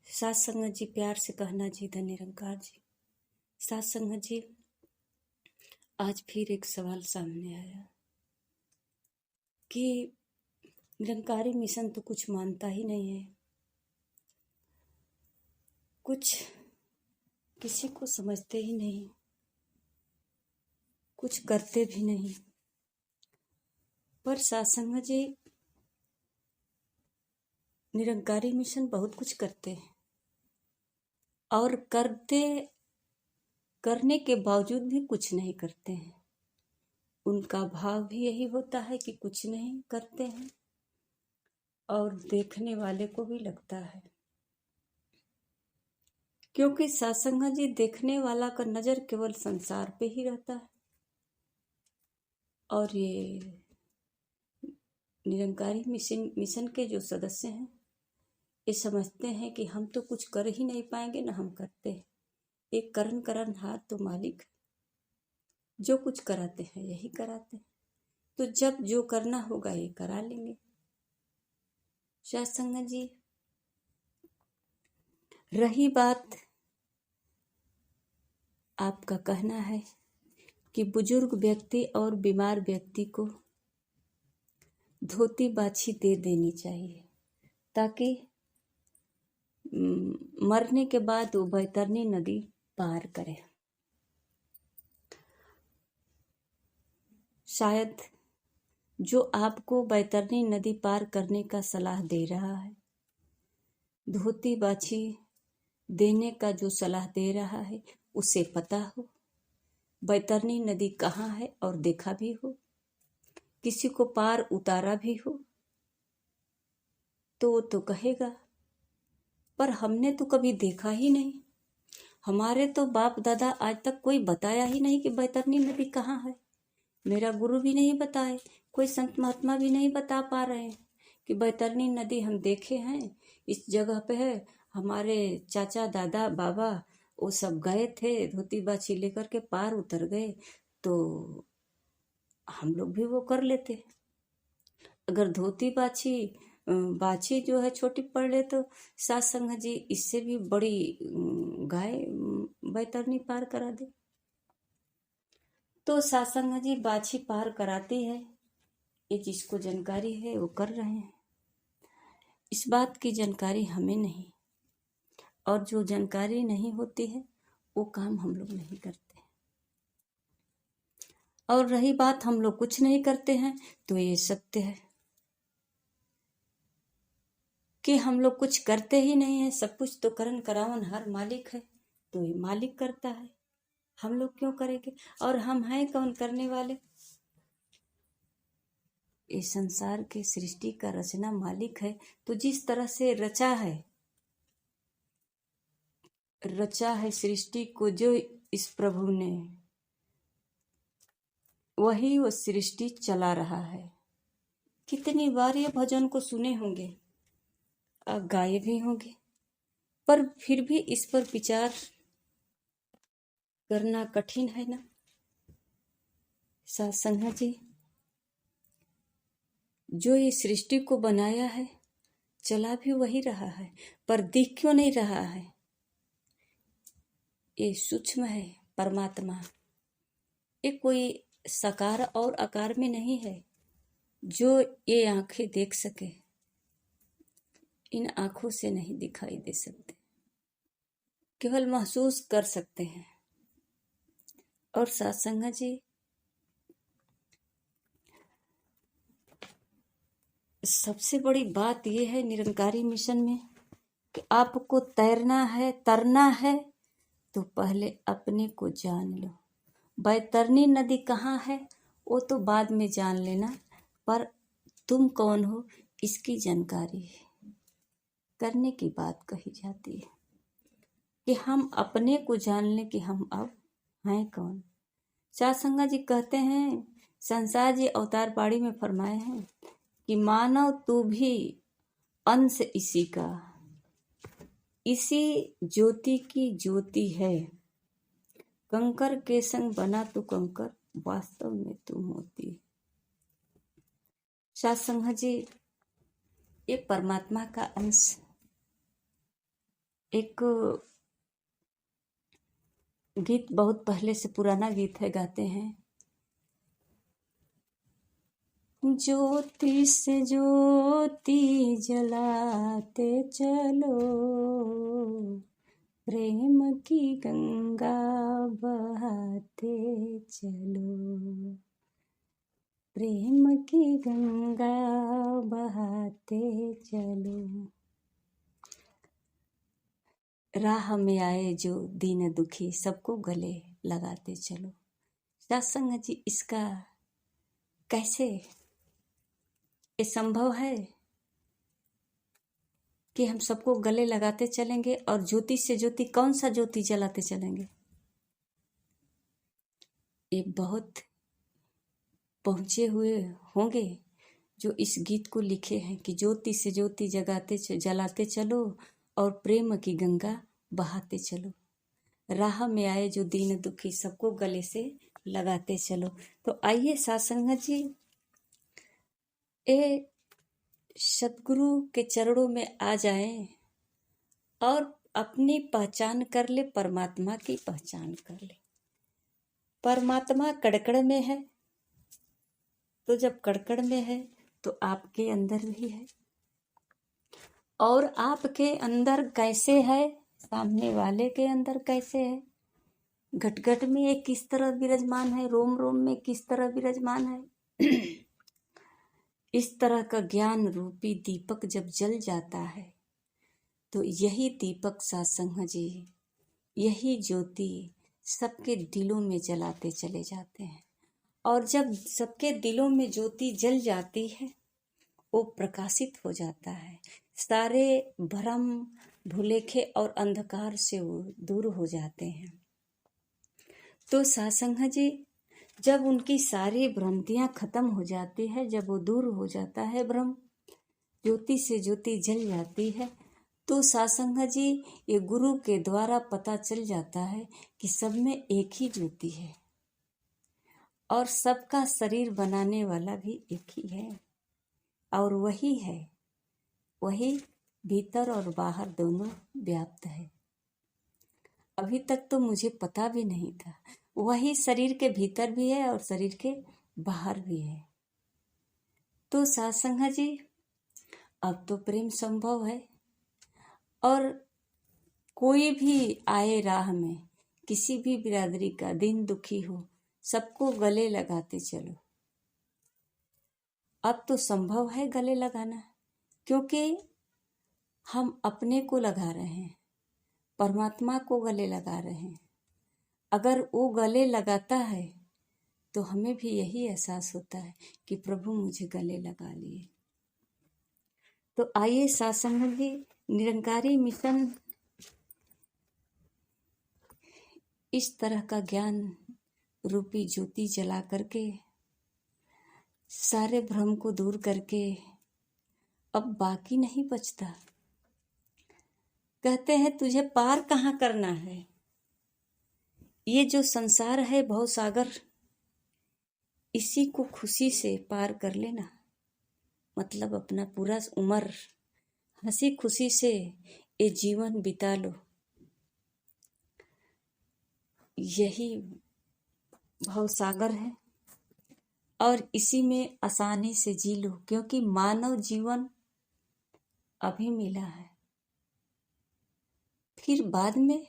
साथ संगत जी, प्यार से कहना जी, धन निरंकार जी। साथ संगत जी, आज फिर एक सवाल सामने आया कि निरंकारी मिशन तो कुछ मानता ही नहीं है, कुछ किसी को समझते ही नहीं, कुछ करते भी नहीं। पर साथ संगत जी, निरंकारी मिशन बहुत कुछ करते हैं और करने के बावजूद भी कुछ नहीं करते हैं। उनका भाव भी यही होता है कि कुछ नहीं करते हैं और देखने वाले को भी लगता है, क्योंकि सत्संग जी देखने वाला का नजर केवल संसार पे ही रहता है और ये निरंकारी मिशन के जो सदस्य हैं ये समझते हैं कि हम तो कुछ कर ही नहीं पाएंगे, ना हम करते हैं। एक करण हाथ तो मालिक जो कुछ कराते हैं यही कराते हैं, तो जब जो करना होगा ये करा लेंगे। सत्संग जी, रही बात आपका कहना है कि बुजुर्ग व्यक्ति और बीमार व्यक्ति को धोती बाछी दे देनी चाहिए ताकि मरने के बाद वो बैतरनी नदी पार करे। शायद जो आपको बैतरनी नदी पार करने का सलाह दे रहा है, धोती बाछी देने का जो सलाह दे रहा है, उसे पता हो बैतरनी नदी कहाँ है और देखा भी हो, किसी को पार उतारा भी हो, तो वो तो कहेगा पर हमने तो कभी देखा ही नहीं, हमारे तो बाप दादा आज तक कोई बताया ही नहीं कि बैतरनी नदी कहाँ है। मेरा गुरु भी नहीं बताए, कोई संत महात्मा भी नहीं बता पा रहे हैं कि बैतरनी नदी हम देखे हैं, इस जगह पे है। हमारे चाचा दादा बाबा वो सब गए थे, धोती बाछी लेकर के पार उतर गए, तो हम लोग भी वो कर लेते। अगर धोती बाछी जो है छोटी पड़ ले तो सत्संग जी इससे भी बड़ी गाय बैतरनी पार करा दे। तो सत्संग जी बाछी पार कराती है, ये जिसको जानकारी है वो कर रहे हैं। इस बात की जानकारी हमें नहीं, और जो जानकारी नहीं होती है वो काम हम लोग नहीं करते। और रही बात हम लोग कुछ नहीं करते हैं, तो ये सत्य है कि हम लोग कुछ करते ही नहीं है। सब कुछ तो करन करावन हर मालिक है, तो ये मालिक करता है, हम लोग क्यों करेंगे। और हम हैं कौन करने वाले। ये संसार के सृष्टि का रचना मालिक है, तो जिस तरह से रचा है सृष्टि को जो इस प्रभु ने, वही वो सृष्टि चला रहा है। कितनी बार ये भजन को सुने होंगे, गाए भी होंगे, पर फिर भी इस पर विचार करना कठिन है ना। सत्संग जी, जो ये सृष्टि को बनाया है चला भी वही रहा है, पर दिख क्यों नहीं रहा है। ये सूक्ष्म है परमात्मा, ये कोई साकार और आकार में नहीं है जो ये आंखें देख सके, इन आंखों से नहीं दिखाई दे सकते, केवल महसूस कर सकते हैं। और सत्संग जी, सबसे बड़ी बात यह है निरंकारी मिशन में कि आपको तैरना है, तरना है, तो पहले अपने को जान लो। बैतरनी नदी कहाँ है वो तो बाद में जान लेना, पर तुम कौन हो इसकी जानकारी करने की बात कही जाती है कि हम अपने को जान लें कि हम अब हैं कौन। सत्संग जी कहते हैं, संसार जी अवतार बाड़ी में फरमाए हैं कि मानव तू भी अंश इसी का, इसी ज्योति की ज्योति है, कंकर के संग बना तू कंकर, वास्तव में तू मोती। सत्संग जी, ये परमात्मा का अंश एक गीत बहुत पहले से पुराना गीत है, गाते हैं, ज्योति से ज्योति जलाते चलो, प्रेम की गंगा बहाते चलो, प्रेम की गंगा बहाते चलो। राह में आए जो दीन दुखी, सबको गले लगाते चलो। सत्संग जी, इसका कैसे ये संभव है कि हम सबको गले लगाते चलेंगे और ज्योति से ज्योति, कौन सा ज्योति जलाते चलेंगे? ये बहुत पहुंचे हुए होंगे जो इस गीत को लिखे हैं कि ज्योति से ज्योति जलाते चलो और प्रेम की गंगा बहाते चलो। राह में आए जो दीन दुखी, सबको गले से लगाते चलो। तो आइए सासंगत जी, ए सतगुरु के चरणों में आ जाएं और अपनी पहचान कर ले, परमात्मा की पहचान कर ले। परमात्मा कड़कड़ में है, तो जब कड़कड़ में है तो आपके अंदर भी है, और आपके अंदर कैसे है, सामने वाले के अंदर कैसे है, घट घट में ये किस तरह विराजमान है, रोम रोम में किस तरह विराजमान है। इस तरह का ज्ञान रूपी दीपक जब जल जाता है तो यही दीपक सत्संग जी, यही ज्योति सबके दिलों में जलाते चले जाते हैं। और जब सबके दिलों में ज्योति जल जाती है, वो प्रकाशित हो जाता है, सारे भ्रम भुलेखे और अंधकार से वो दूर हो जाते हैं। तो सत्संग जी, जब उनकी सारी भ्रांतियां खत्म हो जाती है, जब वो दूर हो जाता है भ्रम, ज्योति से ज्योति जल जाती है, तो सत्संग जी ये गुरु के द्वारा पता चल जाता है कि सब में एक ही ज्योति है और सबका शरीर बनाने वाला भी एक ही है, और वही है, वही भीतर और बाहर दोनों व्याप्त है। अभी तक तो मुझे पता भी नहीं था, वही शरीर के भीतर भी है और शरीर के बाहर भी है। तो सत्संग जी, अब तो प्रेम संभव है, और कोई भी आए राह में, किसी भी बिरादरी का दिन दुखी हो, सबको गले लगाते चलो। अब तो संभव है गले लगाना, क्योंकि हम अपने को लगा रहे हैं, परमात्मा को गले लगा रहे हैं। अगर वो गले लगाता है तो हमें भी यही एहसास होता है कि प्रभु मुझे गले लगा लिए। तो आइए सत्संग जी, निरंकारी मिशन इस तरह का ज्ञान रूपी ज्योति जला करके, सारे भ्रम को दूर करके, अब बाकी नहीं बचता। कहते हैं तुझे पार कहाँ करना है, ये जो संसार है भवसागर, इसी को खुशी से पार कर लेना। मतलब अपना पूरा उम्र हंसी खुशी से ये जीवन बिता लो, यही भवसागर है, और इसी में आसानी से जी लो, क्योंकि मानव जीवन अभी मिला है, फिर बाद में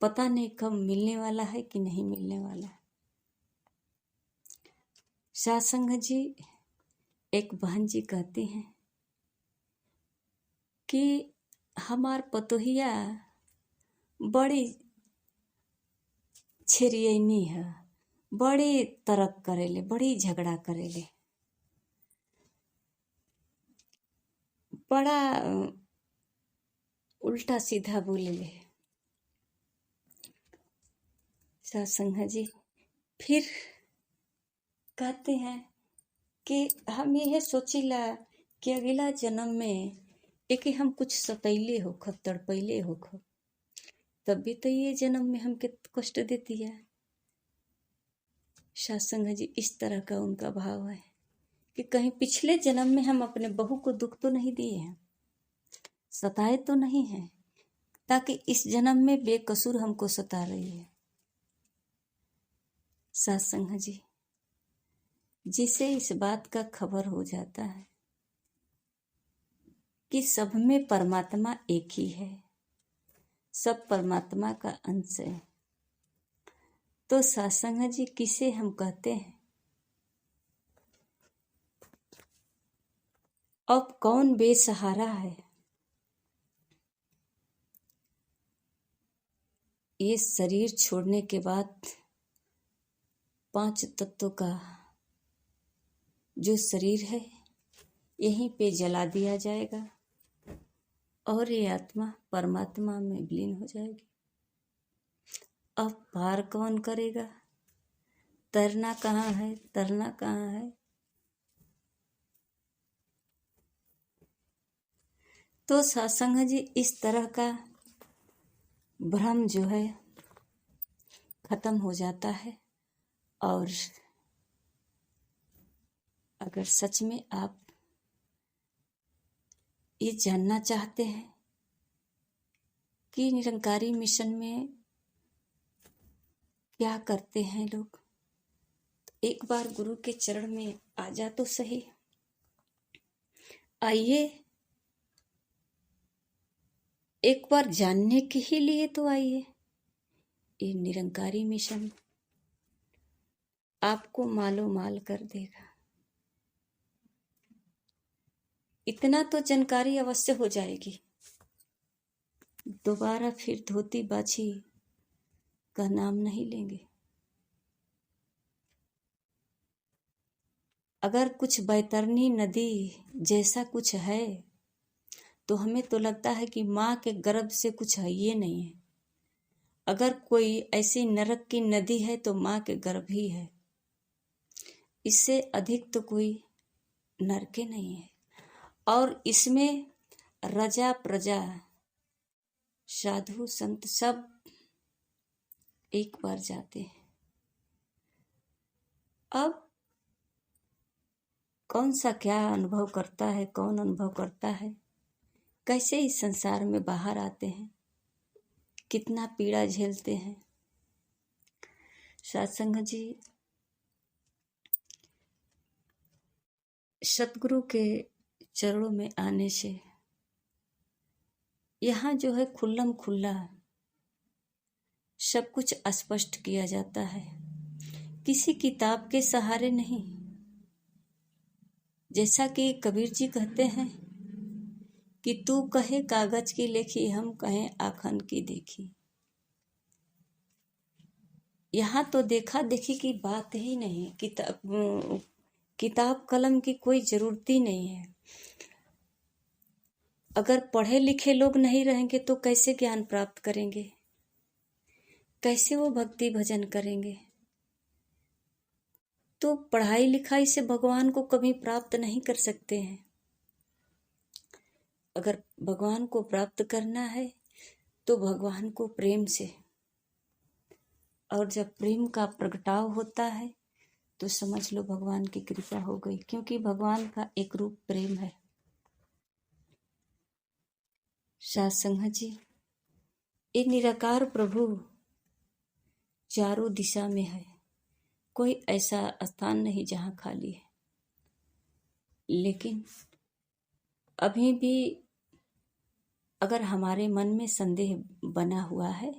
पता नहीं कब मिलने वाला है कि नहीं मिलने वाला है। सत्संग जी, एक बहन जी कहती हैं कि हमार पतोहिया बड़ी छेरियनी है, बड़ी तरक करेले, बड़ी झगड़ा करेले, बड़ा उल्टा सीधा बोलेले। सत्संग जी फिर कहते हैं कि हम यह सोचिला कि अगला जन्म में एक हम कुछ सतैले हो, तड़पैले हो, तब भी तो ये जन्म में हमके कष्ट देती है। सत्संग जी, इस तरह का उनका भाव है कि कहीं पिछले जन्म में हम अपने बहू को दुख तो नहीं दिए हैं, सताए तो नहीं है, ताकि इस जन्म में बेकसूर हमको सता रही है। सत्संग जी, जिसे इस बात का खबर हो जाता है कि सब में परमात्मा एक ही है, सब परमात्मा का अंश है, तो सत्संग जी किसे हम कहते हैं? अब कौन बेसहारा है? ये शरीर छोड़ने के बाद 5 तत्वों का जो शरीर है यहीं पे जला दिया जाएगा और ये आत्मा परमात्मा में विलीन हो जाएगी। अब पार कौन करेगा? तैरना कहाँ है? तरना कहाँ है? तो सत्संग जी, इस तरह का भ्रम जो है खत्म हो जाता है। और अगर सच में आप ये जानना चाहते हैं कि निरंकारी मिशन में क्या करते हैं लोग, तो एक बार गुरु के चरण में आ जा तो सही। आइए, एक बार जानने के ही लिए तो आइए। ये निरंकारी मिशन आपको मालो माल कर देगा। इतना तो जानकारी अवश्य हो जाएगी, दोबारा फिर धोती बाछी का नाम नहीं लेंगे। अगर कुछ बैतरनी नदी जैसा कुछ है तो हमें तो लगता है कि माँ के गर्भ से कुछ है ये नहीं है। अगर कोई ऐसी नरक की नदी है तो माँ के गर्भ ही है, इससे अधिक तो कोई नरके नहीं है। और इसमें रजा प्रजा साधु संत सब एक बार जाते हैं। अब कौन सा क्या अनुभव करता है, कौन अनुभव करता है, कैसे इस संसार में बाहर आते हैं, कितना पीड़ा झेलते हैं। सत्संग जी, सतगुरु के चरणों में आने से यहाँ जो है खुल्लम खुल्ला सब कुछ स्पष्ट किया जाता है, किसी किताब के सहारे नहीं। जैसा कि कबीर जी कहते हैं कि तू कहे कागज की लेखी, हम कहें आखन की देखी। यहाँ तो देखा देखी की बात ही नहीं, किताब कलम की कोई जरूरत ही नहीं है। अगर पढ़े लिखे लोग नहीं रहेंगे तो कैसे ज्ञान प्राप्त करेंगे, कैसे वो भक्ति भजन करेंगे? तो पढ़ाई लिखाई से भगवान को कभी प्राप्त नहीं कर सकते हैं। अगर भगवान को प्राप्त करना है तो भगवान को प्रेम से, और जब प्रेम का प्रगटाव होता है तो समझ लो भगवान की कृपा हो गई, क्योंकि भगवान का एक रूप प्रेम है। सत्संग जी, ये निराकार प्रभु चारों दिशा में है, कोई ऐसा स्थान नहीं जहां खाली है। लेकिन अभी भी अगर हमारे मन में संदेह बना हुआ है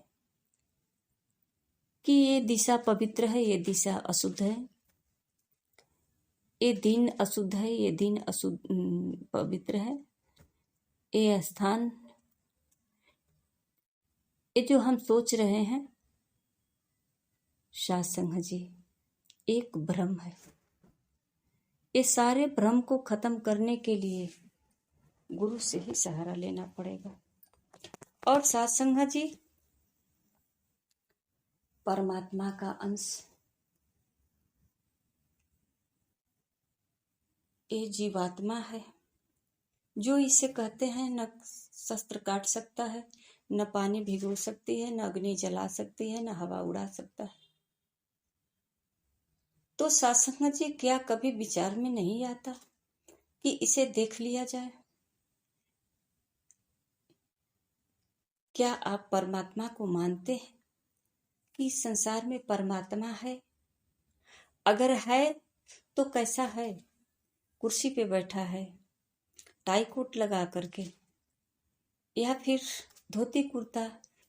कि ये दिशा पवित्र है, ये दिशा अशुद्ध है, ये दिन अशुद्ध है, ये दिन अशुद्ध पवित्र है, ये स्थान, ये जो हम सोच रहे हैं सत्संग जी, एक भ्रम है। ये सारे भ्रम को खत्म करने के लिए गुरु से ही सहारा लेना पड़ेगा। और सत्संग जी, परमात्मा का अंश ये जीवात्मा है, जो इसे कहते हैं न शस्त्र काट सकता है, न पानी भिगो सकती है, न अग्नि जला सकती है, न हवा उड़ा सकता है। तो सत्संग जी, क्या कभी विचार में नहीं आता कि इसे देख लिया जाए क्या आप परमात्मा को मानते हैं कि इस संसार में परमात्मा है? अगर है तो कैसा है? कुर्सी पे बैठा है, टाई कोट लगा करके, या फिर धोती कुर्ता,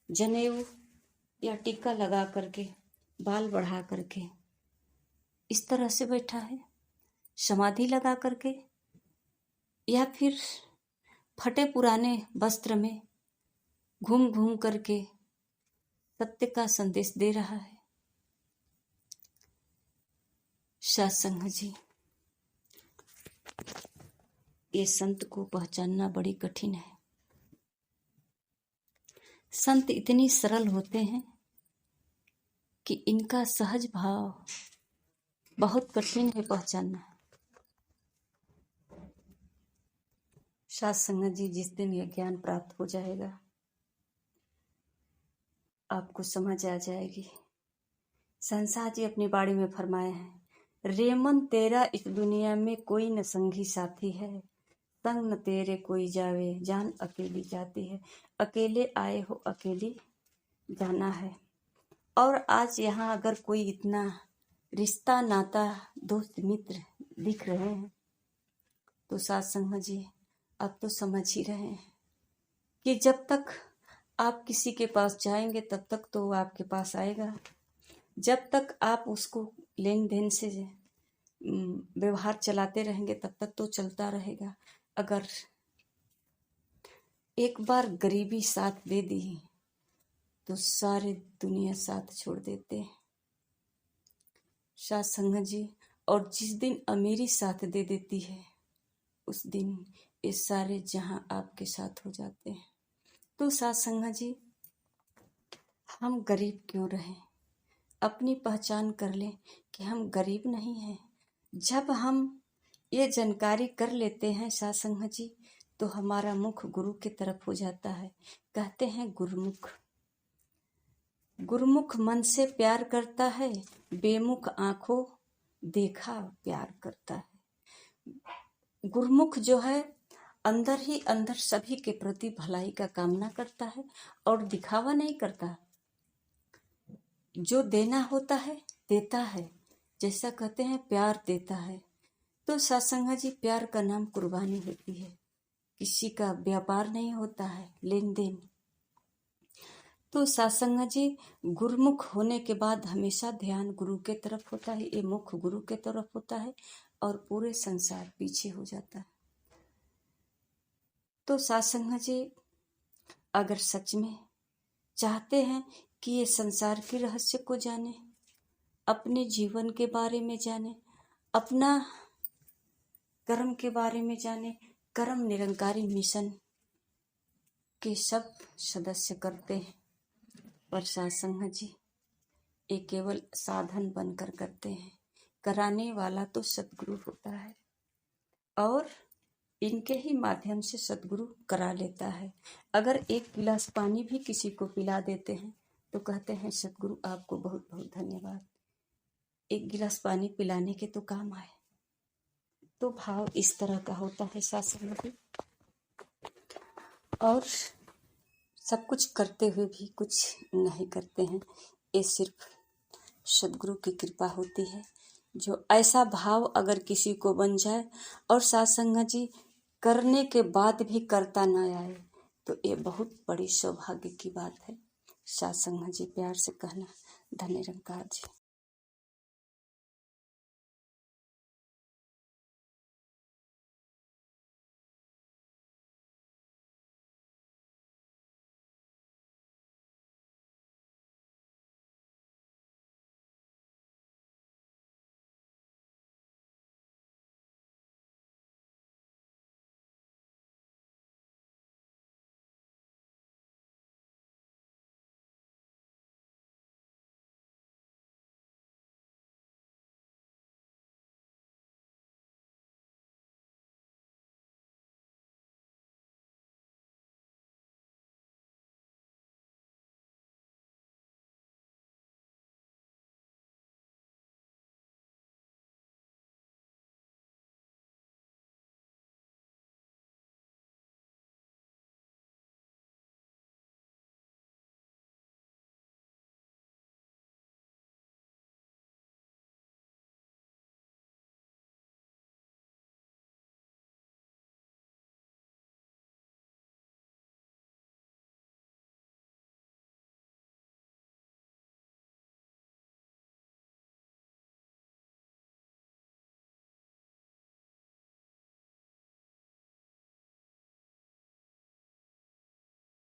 जनेऊ या टीका लगा करके, बाल बढ़ा करके इस तरह से बैठा है, समाधि लगा करके, या फिर फटे पुराने वस्त्र में घूम घूम करके सत्य का संदेश दे रहा है? सत्संग जी, ये संत को पहचानना बड़ी कठिन है। संत इतनी सरल होते हैं कि इनका सहज भाव बहुत कठिन है पहचानना। सत्संग जी, जिस दिन यह ज्ञान प्राप्त हो जाएगा आपको समझ आ जाएगी। संसार जी अपनी बाड़ी में फरमाए हैं, रेमन तेरा इस दुनिया में कोई न संगी साथी है, संग न तेरे कोई जावे, जान अकेली जाती है। अकेले आए हो अकेली जाना है। और आज यहाँ अगर कोई इतना रिश्ता नाता दोस्त मित्र दिख रहे हैं तो सत्संग जी आप तो समझ ही रहे हैं कि जब तक आप किसी के पास जाएंगे तब तक तो वो आपके पास आएगा। जब तक आप उसको लेन देन से व्यवहार चलाते रहेंगे तब तक तो चलता रहेगा। अगर एक बार गरीबी साथ दे दी तो सारी दुनिया साथ छोड़ देते हैं सत्संग जी। और जिस दिन अमीरी साथ दे देती है उस दिन ये सारे जहां आपके साथ हो जाते हैं। तो सत्संग जी, हम गरीब क्यों रहें? अपनी पहचान कर लें कि हम गरीब नहीं हैं। जब हम ये जानकारी कर लेते हैं सत्संग जी तो हमारा मुख गुरु की तरफ हो जाता है। कहते हैं गुरुमुख, गुरुमुख मन से प्यार करता है, बेमुख आंखों देखा प्यार करता है। गुरुमुख जो है अंदर ही अंदर सभी के प्रति भलाई का कामना करता है और दिखावा नहीं करता। जो देना होता है देता है, जैसा कहते हैं प्यार देता है। तो सत्संग जी, प्यार का नाम कुर्बानी होती है, किसी का व्यापार नहीं होता है, लेन देन। तो सत्संग जी, गुरुमुख होने के बाद हमेशा ध्यान गुरु के तरफ होता है, ये मुख गुरु के तरफ होता है और पूरे संसार पीछे हो जाता है। तो सत्संग जी, अगर सच में चाहते हैं कि ये संसार के रहस्य को जाने, अपने जीवन के बारे में जाने, अपना कर्म के बारे में जाने, कर्म निरंकारी मिशन के सब सदस्य करते हैं, पर सत्संग जी ये केवल साधन बनकर करते हैं। कराने वाला तो सतगुरु होता है और इनके ही माध्यम से सतगुरु करा लेता है। अगर एक गिलास पानी भी किसी को पिला देते हैं तो कहते हैं सतगुरु आपको बहुत बहुत धन्यवाद, एक गिलास पानी पिलाने के तो काम आए। तो भाव इस तरह का होता है सत्संग में। और सब कुछ करते हुए भी कुछ नहीं करते हैं, ये सिर्फ सतगुरु की कृपा होती है। जो ऐसा भाव अगर किसी को बन जाए और सत्संग जी करने के बाद भी करता न आए तो ये बहुत बड़ी सौभाग्य की बात है। सत्संग जी, प्यार से कहना। धन्य निरंकार जी।